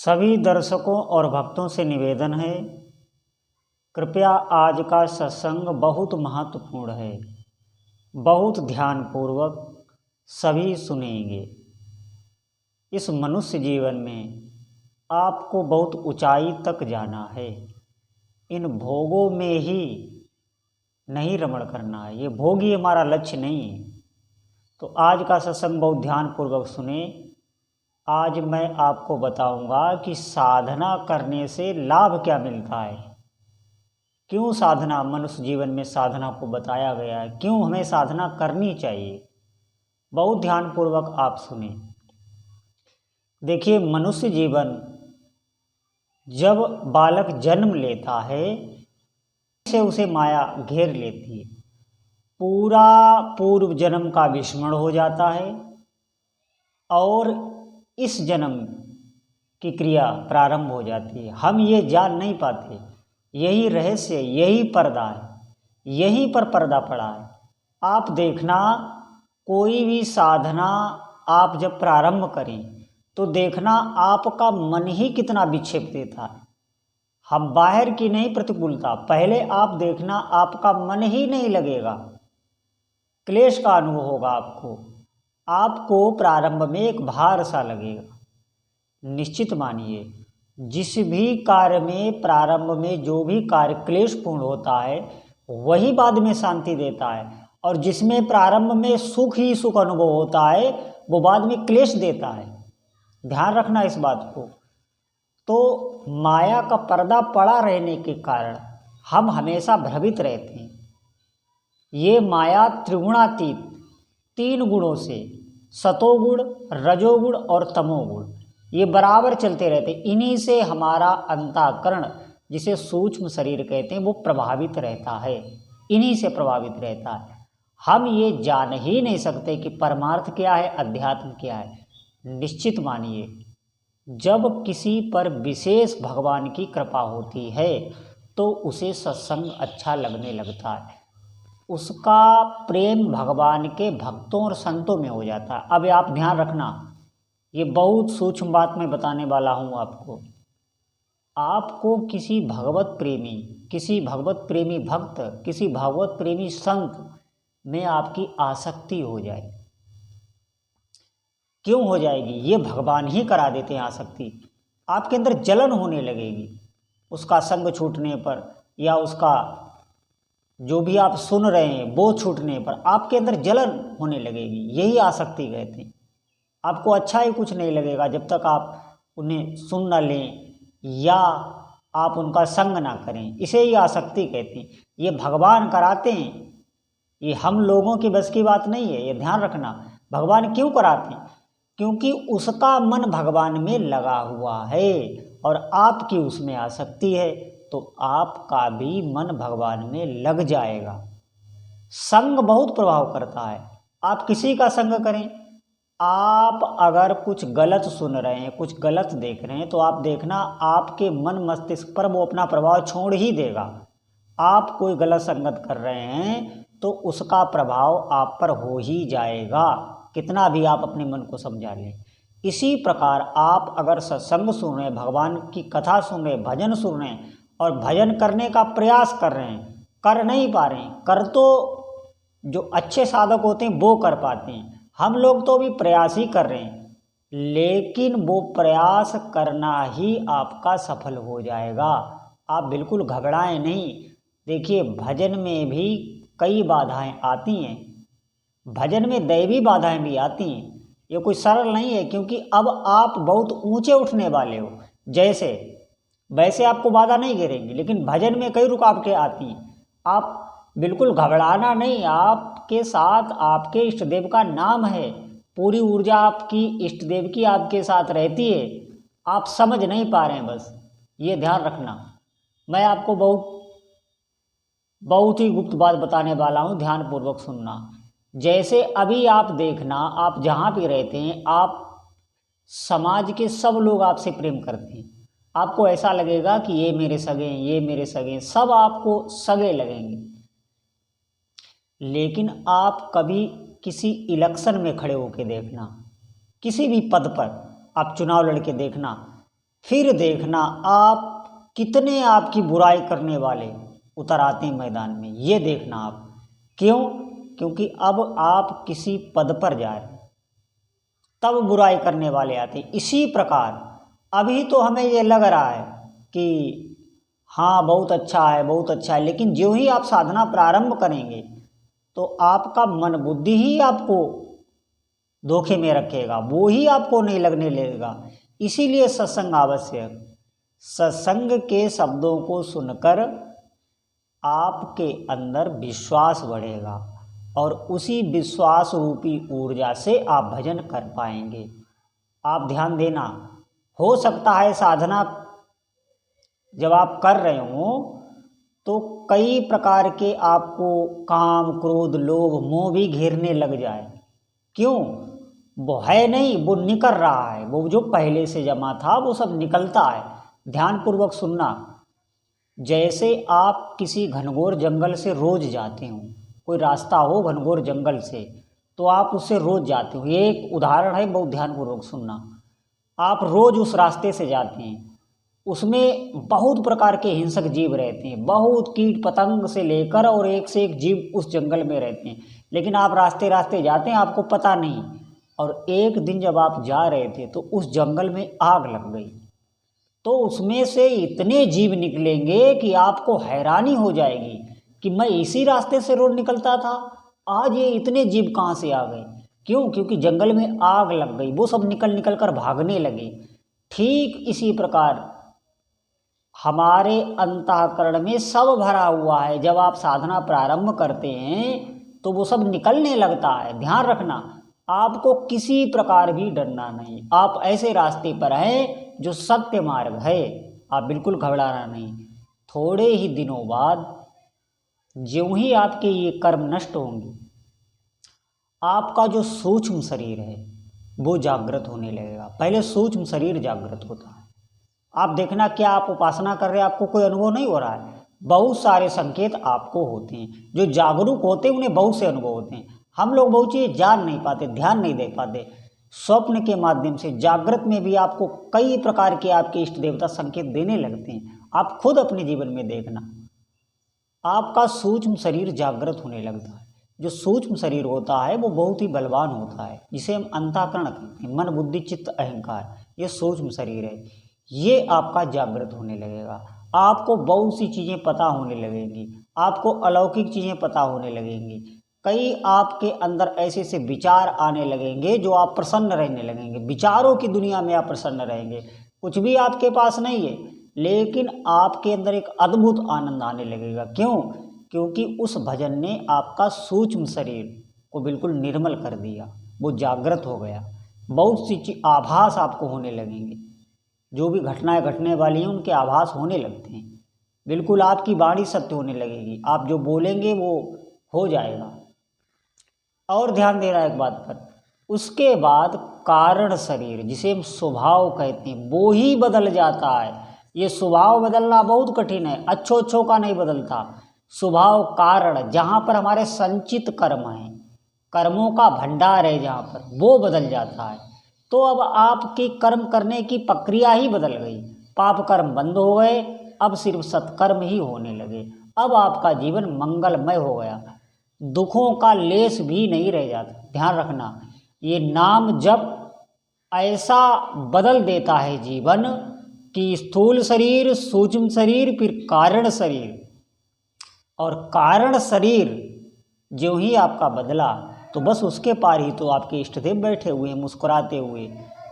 सभी दर्शकों और भक्तों से निवेदन है, कृपया आज का सत्संग बहुत महत्वपूर्ण है, बहुत ध्यानपूर्वक सभी सुनेंगे। इस मनुष्य जीवन में आपको बहुत ऊंचाई तक जाना है। इन भोगों में ही नहीं रमण करना है, ये भोग ही हमारा लक्ष्य नहीं है। तो आज का सत्संग बहुत ध्यानपूर्वक सुने। आज मैं आपको बताऊंगा कि साधना करने से लाभ क्या मिलता है, क्यों साधना, मनुष्य जीवन में साधना को बताया गया है, क्यों हमें साधना करनी चाहिए। बहुत ध्यानपूर्वक आप सुने। देखिए, मनुष्य जीवन जब बालक जन्म लेता है से उसे माया घेर लेती है, पूरा पूर्व जन्म का विस्मरण हो जाता है और इस जन्म की क्रिया प्रारंभ हो जाती है। हम ये जान नहीं पाते, यही रहस्य, यही पर्दा है, यहीं पर पर्दा पड़ा है। आप देखना, कोई भी साधना आप जब प्रारंभ करें तो देखना आपका मन ही कितना विक्षेप देता है। हम बाहर की नहीं प्रतिकूलता, पहले आप देखना आपका मन ही नहीं लगेगा, क्लेश का अनुभव होगा आपको प्रारंभ में एक भार सा लगेगा। निश्चित मानिए, जिस भी कार्य में प्रारंभ में जो भी कार्य क्लेशपूर्ण होता है वही बाद में शांति देता है, और जिसमें प्रारंभ में सुख ही सुख अनुभव होता है वो बाद में क्लेश देता है। ध्यान रखना इस बात को। तो माया का पर्दा पड़ा रहने के कारण हम हमेशा भ्रमित रहते हैं। ये माया त्रिगुणातीत, तीन गुणों से, सतोगुण, रजोगुण और तमोगुण, ये बराबर चलते रहते। इन्हीं से हमारा अंतःकरण, जिसे सूक्ष्म शरीर कहते हैं, वो प्रभावित रहता है, इन्हीं से प्रभावित रहता है। हम ये जान ही नहीं सकते कि परमार्थ क्या है, अध्यात्म क्या है। निश्चित मानिए, जब किसी पर विशेष भगवान की कृपा होती है तो उसे सत्संग अच्छा लगने लगता है, उसका प्रेम भगवान के भक्तों और संतों में हो जाता है। अब आप ध्यान रखना, ये बहुत सूक्ष्म बात मैं बताने वाला हूँ आपको किसी भगवत प्रेमी भक्त, किसी भगवत प्रेमी संत में आपकी आसक्ति हो जाए। क्यों हो जाएगी? ये भगवान ही करा देते हैं आसक्ति। आपके अंदर जलन होने लगेगी उसका संग छूटने पर, या उसका जो भी आप सुन रहे हैं वो छूटने पर आपके अंदर जलन होने लगेगी। यही आसक्ति कहते हैं। आपको अच्छा ही कुछ नहीं लगेगा जब तक आप उन्हें सुन न लें या आप उनका संग ना करें। इसे ही आसक्ति कहते हैं। ये भगवान कराते हैं, ये हम लोगों की बस की बात नहीं है। ये ध्यान रखना, भगवान क्यों कराते हैं? क्योंकि उसका मन भगवान में लगा हुआ है और आपकी उसमें आसक्ति है, तो आपका भी मन भगवान में लग जाएगा। संग बहुत प्रभाव करता है। आप किसी का संग करें, आप अगर कुछ गलत सुन रहे हैं, कुछ गलत देख रहे हैं, तो आप देखना आपके मन मस्तिष्क पर वो अपना प्रभाव छोड़ ही देगा। आप कोई गलत संगत कर रहे हैं तो उसका प्रभाव आप पर हो ही जाएगा, कितना भी आप अपने मन को समझा लें। इसी प्रकार आप अगर सत्संग सुन रहे हैं, भगवान की कथा सुन रहे हैं, भजन सुन रहे हैं और भजन करने का प्रयास कर रहे हैं, कर नहीं पा रहे हैं, कर तो जो अच्छे साधक होते हैं वो कर पाते हैं, हम लोग तो भी प्रयास ही कर रहे हैं, लेकिन वो प्रयास करना ही आपका सफल हो जाएगा। आप बिल्कुल घबराएं नहीं। देखिए, भजन में भी कई बाधाएं आती हैं, भजन में दैवी बाधाएं भी आती हैं। ये कोई सरल नहीं है, क्योंकि अब आप बहुत ऊंचे उठने वाले हो। जैसे वैसे आपको बाधा नहीं गिरेंगी, लेकिन भजन में कई रुकावटें आती हैं। आप बिल्कुल घबराना नहीं, आपके साथ आपके इष्ट देव का नाम है, पूरी ऊर्जा आपकी इष्ट देव की आपके साथ रहती है। आप समझ नहीं पा रहे हैं, बस ये ध्यान रखना। मैं आपको बहुत ही गुप्त बात बताने वाला हूँ, ध्यानपूर्वक सुनना। जैसे अभी आप देखना, आप जहाँ भी रहते हैं, आप समाज के सब लोग आपसे प्रेम करते हैं। आपको ऐसा लगेगा कि ये मेरे सगे हैं, ये मेरे सगे हैं, सब आपको सगे लगेंगे। लेकिन आप कभी किसी इलेक्शन में खड़े होकर देखना, किसी भी पद पर आप चुनाव लड़के देखना, फिर देखना आप कितने आपकी बुराई करने वाले उतर आते हैं मैदान में। ये देखना आप। क्यों? क्योंकि अब आप किसी पद पर जा रहे हैं, तब बुराई करने वाले आते हैं। इसी प्रकार अभी तो हमें ये लग रहा है कि हाँ बहुत अच्छा है, बहुत अच्छा है, लेकिन जो ही आप साधना प्रारंभ करेंगे तो आपका मन बुद्धि ही आपको धोखे में रखेगा, वो ही आपको नहीं लगने लगेगा। इसीलिए सत्संग आवश्यक। सत्संग के शब्दों को सुनकर आपके अंदर विश्वास बढ़ेगा और उसी विश्वास रूपी ऊर्जा से आप भजन कर पाएंगे। आप ध्यान देना, हो सकता है साधना जब आप कर रहे हो तो कई प्रकार के आपको काम, क्रोध, लोभ, मोह भी घेरने लग जाए। क्यों? वो है नहीं, वो निकल रहा है, वो जो पहले से जमा था वो सब निकलता है। ध्यानपूर्वक सुनना। जैसे आप किसी घनघोर जंगल से रोज जाते हो, कोई रास्ता हो घनघोर जंगल से, तो आप उससे रोज जाते हो। ये एक उदाहरण है, बहुत ध्यानपूर्वक सुनना। आप रोज उस रास्ते से जाते हैं, उसमें बहुत प्रकार के हिंसक जीव रहते हैं, बहुत कीट पतंग से लेकर और एक से एक जीव उस जंगल में रहते हैं। लेकिन आप रास्ते रास्ते जाते हैं, आपको पता नहीं। और एक दिन जब आप जा रहे थे तो उस जंगल में आग लग गई, तो उसमें से इतने जीव निकलेंगे कि आपको हैरानी हो जाएगी कि मैं इसी रास्ते से रोज निकलता था, आज ये इतने जीव कहाँ से आ गए। क्यों? क्योंकि जंगल में आग लग गई, वो सब निकल निकल कर भागने लगे। ठीक इसी प्रकार हमारे अंतःकरण में सब भरा हुआ है। जब आप साधना प्रारंभ करते हैं तो वो सब निकलने लगता है। ध्यान रखना, आपको किसी प्रकार भी डरना नहीं। आप ऐसे रास्ते पर हैं जो सत्य मार्ग है, आप बिल्कुल घबराना नहीं। थोड़े ही दिनों बाद ज्यों ही आपके ये कर्म नष्ट होंगे, आपका जो सूक्ष्म शरीर है वो जागृत होने लगेगा। पहले सूक्ष्म शरीर जागृत होता है। आप देखना, क्या आप उपासना कर रहे हैं, आपको कोई अनुभव नहीं हो रहा है? बहुत सारे संकेत आपको होते हैं। जो जागरूक होते हैं उन्हें बहुत से अनुभव होते हैं। हम लोग बहुत चीज़ जान नहीं पाते, ध्यान नहीं दे पाते। स्वप्न के माध्यम से जागृत में भी आपको कई प्रकार के आपके इष्ट देवता संकेत देने लगते हैं। आप खुद अपने जीवन में देखना, आपका सूक्ष्म शरीर जागृत होने लगता है। जो सूक्ष्म शरीर होता है वो बहुत ही बलवान होता है, जिसे हम अंतःकरण कहते हैं। मन, बुद्धि, चित्त, अहंकार, ये सूक्ष्म शरीर है। ये आपका जागृत होने लगेगा। आपको बहुत सी चीज़ें पता होने लगेंगी, आपको अलौकिक चीज़ें पता होने लगेंगी। कई आपके अंदर ऐसे ऐसे विचार आने लगेंगे जो आप प्रसन्न रहने लगेंगे। विचारों की दुनिया में आप प्रसन्न रहेंगे। कुछ भी आपके पास नहीं है, लेकिन आपके अंदर एक अद्भुत आनंद आने लगेगा। क्यों? क्योंकि उस भजन ने आपका सूक्ष्म शरीर को बिल्कुल निर्मल कर दिया, वो जागृत हो गया। बहुत सी आभास आपको होने लगेंगे। जो भी घटनाएं घटने वाली हैं उनके आभास होने लगते हैं। बिल्कुल आपकी वाणी सत्य होने लगेगी, आप जो बोलेंगे वो हो जाएगा। और ध्यान देना एक बात पर, उसके बाद कारण शरीर, जिसे हम स्वभाव कहते हैं, वो ही बदल जाता है। ये स्वभाव बदलना बहुत कठिन है, अच्छों अच्छों का नहीं बदलता। स्वभाव कारण, जहाँ पर हमारे संचित कर्म हैं, कर्मों का भंडार है जहाँ पर, वो बदल जाता है। तो अब आपकी कर्म करने की प्रक्रिया ही बदल गई। पाप कर्म बंद हो गए, अब सिर्फ सत्कर्म ही होने लगे। अब आपका जीवन मंगलमय हो गया, दुखों का लेस भी नहीं रह जाता। ध्यान रखना, ये नाम जब ऐसा बदल देता है जीवन कि स्थूल शरीर, सूक्ष्म शरीर, फिर कारण शरीर, और कारण शरीर जो ही आपका बदला तो बस उसके पार ही तो आपके इष्टदेव बैठे हुए हैं मुस्कुराते हुए,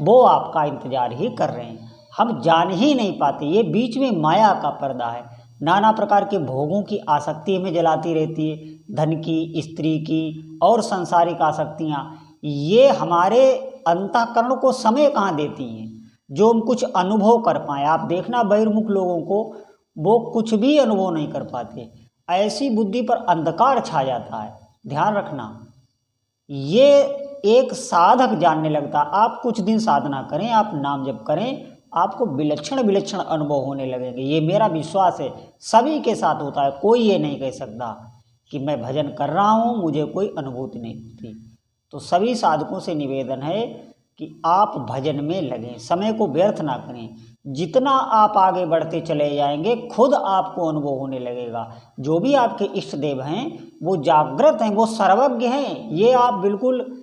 वो आपका इंतजार ही कर रहे हैं। हम जान ही नहीं पाते, ये बीच में माया का पर्दा है। नाना प्रकार के भोगों की आसक्ति हमें जलाती रहती है, धन की, स्त्री की और सांसारिक आसक्तियाँ। ये हमारे अंतःकरण को समय कहाँ देती हैं जो हम कुछ अनुभव कर पाएँ। आप देखना बहिर्मुख लोगों को, वो कुछ भी अनुभव नहीं कर पाते, ऐसी बुद्धि पर अंधकार छा जाता है। ध्यान रखना, ये एक साधक जानने लगता। आप कुछ दिन साधना करें, आप नाम जप करें, आपको विलक्षण विलक्षण अनुभव होने लगेंगे। ये मेरा विश्वास है, सभी के साथ होता है। कोई ये नहीं कह सकता कि मैं भजन कर रहा हूँ मुझे कोई अनुभूति नहीं होती। तो सभी साधकों से निवेदन है कि आप भजन में लगें, समय को व्यर्थ ना करें। जितना आप आगे बढ़ते चले जाएंगे खुद आपको अनुभव होने लगेगा। जो भी आपके इष्ट देव हैं वो जागृत हैं, वो सर्वज्ञ हैं। ये आप बिल्कुल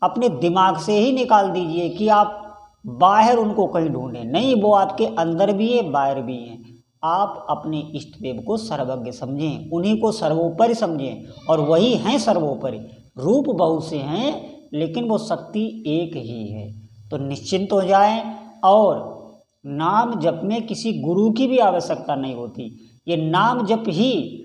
अपने दिमाग से ही निकाल दीजिए कि आप बाहर उनको कहीं ढूंढें, नहीं, वो आपके अंदर भी है, बाहर भी हैं। आप अपने इष्ट देव को सर्वज्ञ समझें, उन्हीं को सर्वोपरि समझें, और वही हैं सर्वोपरि। रूप बहुत से हैं लेकिन वो शक्ति एक ही है। तो निश्चिंत हो जाएं, और नाम जप में किसी गुरु की भी आवश्यकता नहीं होती। ये नाम जप ही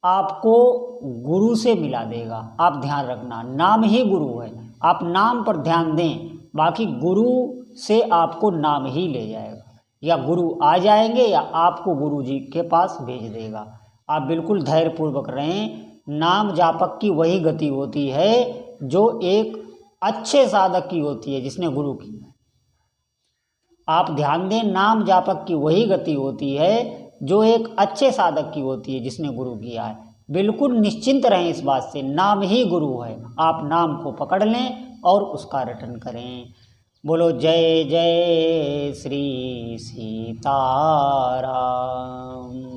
आपको गुरु से मिला देगा। आप ध्यान रखना, नाम ही गुरु है। आप नाम पर ध्यान दें, बाकी गुरु से आपको नाम ही ले जाएगा, या गुरु आ जाएंगे या आपको गुरु जी के पास भेज देगा। आप बिल्कुल धैर्यपूर्वक रहें। नाम जापक की वही गति होती है जो एक अच्छे साधक की होती है जिसने गुरु की। आप ध्यान दें, नाम जापक की वही गति होती है जो एक अच्छे साधक की होती है जिसने गुरु किया है। बिल्कुल निश्चिंत रहें इस बात से, नाम ही गुरु है। आप नाम को पकड़ लें और उसका रटन करें। बोलो जय जय श्री सीताराम।